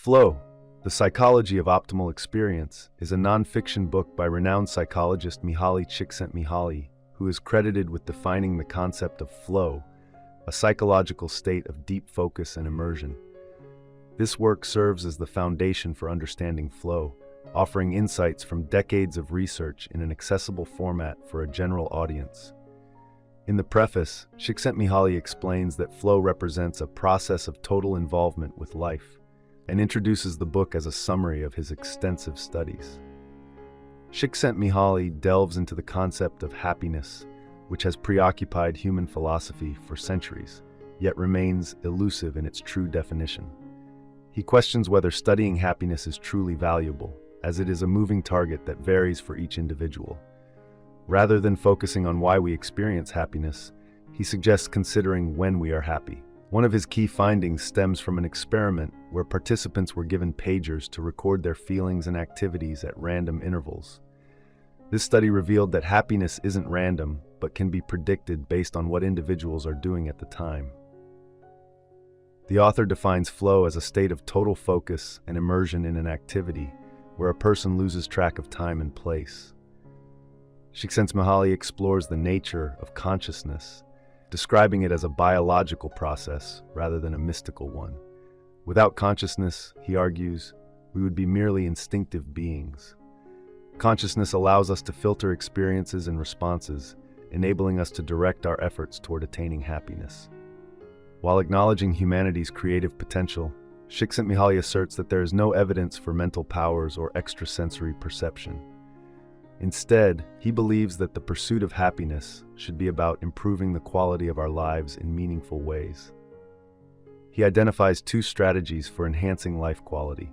Flow, The Psychology of Optimal Experience, is a non-fiction book by renowned psychologist Mihaly Csikszentmihalyi, who is credited with defining the concept of flow, a psychological state of deep focus and immersion. This work serves as the foundation for understanding flow, offering insights from decades of research in an accessible format for a general audience. In the preface, Csikszentmihalyi explains that flow represents a process of total involvement with life, and introduces the book as a summary of his extensive studies. Csikszentmihalyi delves into the concept of happiness, which has preoccupied human philosophy for centuries, yet remains elusive in its true definition. He questions whether studying happiness is truly valuable, as it is a moving target that varies for each individual. Rather than focusing on why we experience happiness, he suggests considering when we are happy. One of his key findings stems from an experiment where participants were given pagers to record their feelings and activities at random intervals. This study revealed that happiness isn't random, but can be predicted based on what individuals are doing at the time. The author defines flow as a state of total focus and immersion in an activity where a person loses track of time and place. Csikszentmihalyi explores the nature of consciousness, describing it as a biological process rather than a mystical one. Without consciousness, he argues, we would be merely instinctive beings. Consciousness allows us to filter experiences and responses, enabling us to direct our efforts toward attaining happiness. While acknowledging humanity's creative potential, Csikszentmihalyi asserts that there is no evidence for mental powers or extrasensory perception. Instead, he believes that the pursuit of happiness should be about improving the quality of our lives in meaningful ways. He identifies two strategies for enhancing life quality: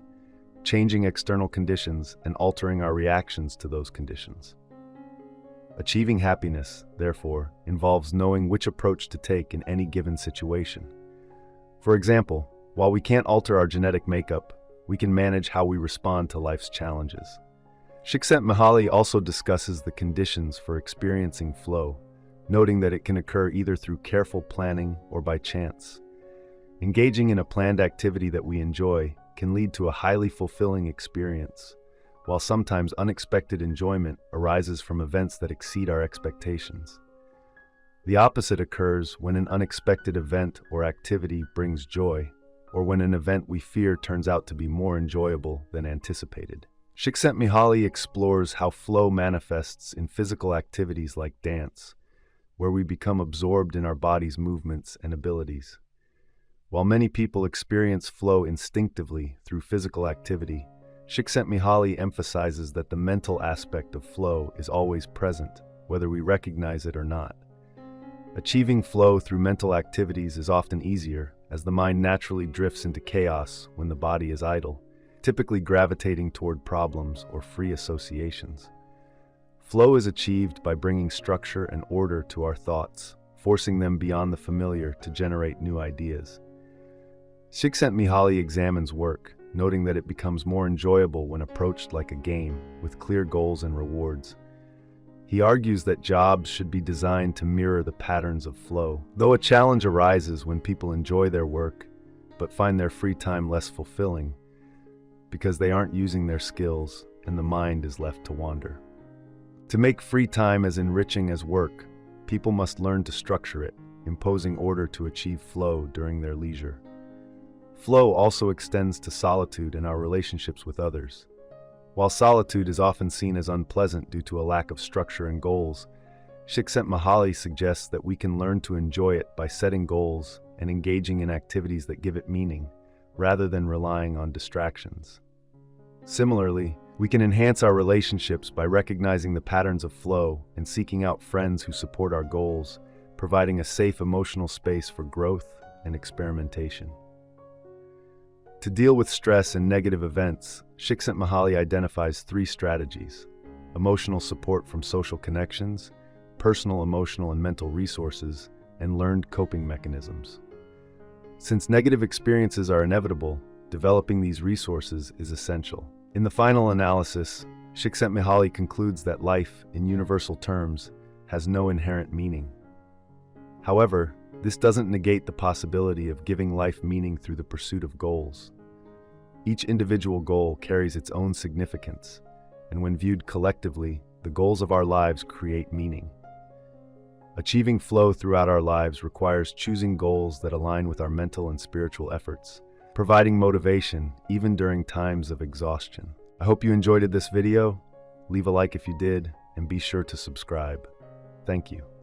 changing external conditions and altering our reactions to those conditions. Achieving happiness, therefore, involves knowing which approach to take in any given situation. For example, while we can't alter our genetic makeup, we can manage how we respond to life's challenges. Csikszentmihalyi also discusses the conditions for experiencing flow, noting that it can occur either through careful planning or by chance. Engaging in a planned activity that we enjoy can lead to a highly fulfilling experience, while sometimes unexpected enjoyment arises from events that exceed our expectations. The opposite occurs when an unexpected event or activity brings joy, or when an event we fear turns out to be more enjoyable than anticipated. Csikszentmihalyi explores how flow manifests in physical activities like dance, where we become absorbed in our body's movements and abilities. While many people experience flow instinctively through physical activity, Csikszentmihalyi emphasizes that the mental aspect of flow is always present, whether we recognize it or not. Achieving flow through mental activities is often easier, as the mind naturally drifts into chaos when the body is idle, typically gravitating toward problems or free associations. Flow is achieved by bringing structure and order to our thoughts, forcing them beyond the familiar to generate new ideas. Csikszentmihalyi examines work, noting that it becomes more enjoyable when approached like a game, with clear goals and rewards. He argues that jobs should be designed to mirror the patterns of flow, though a challenge arises when people enjoy their work but find their free time less fulfilling, because they aren't using their skills and the mind is left to wander. To make free time as enriching as work, people must learn to structure it, imposing order to achieve flow during their leisure. Flow also extends to solitude and our relationships with others. While solitude is often seen as unpleasant due to a lack of structure and goals, Csikszentmihalyi suggests that we can learn to enjoy it by setting goals and engaging in activities that give it meaning, rather than relying on distractions. Similarly, we can enhance our relationships by recognizing the patterns of flow and seeking out friends who support our goals, providing a safe emotional space for growth and experimentation. To deal with stress and negative events, Csikszentmihalyi identifies three strategies: emotional support from social connections, personal emotional and mental resources, and learned coping mechanisms. Since negative experiences are inevitable, developing these resources is essential. In the final analysis, Csikszentmihalyi concludes that life, in universal terms, has no inherent meaning. However, this doesn't negate the possibility of giving life meaning through the pursuit of goals. Each individual goal carries its own significance, and when viewed collectively, the goals of our lives create meaning. Achieving flow throughout our lives requires choosing goals that align with our mental and spiritual efforts, providing motivation even during times of exhaustion. I hope you enjoyed this video. Leave a like if you did, and be sure to subscribe. Thank you.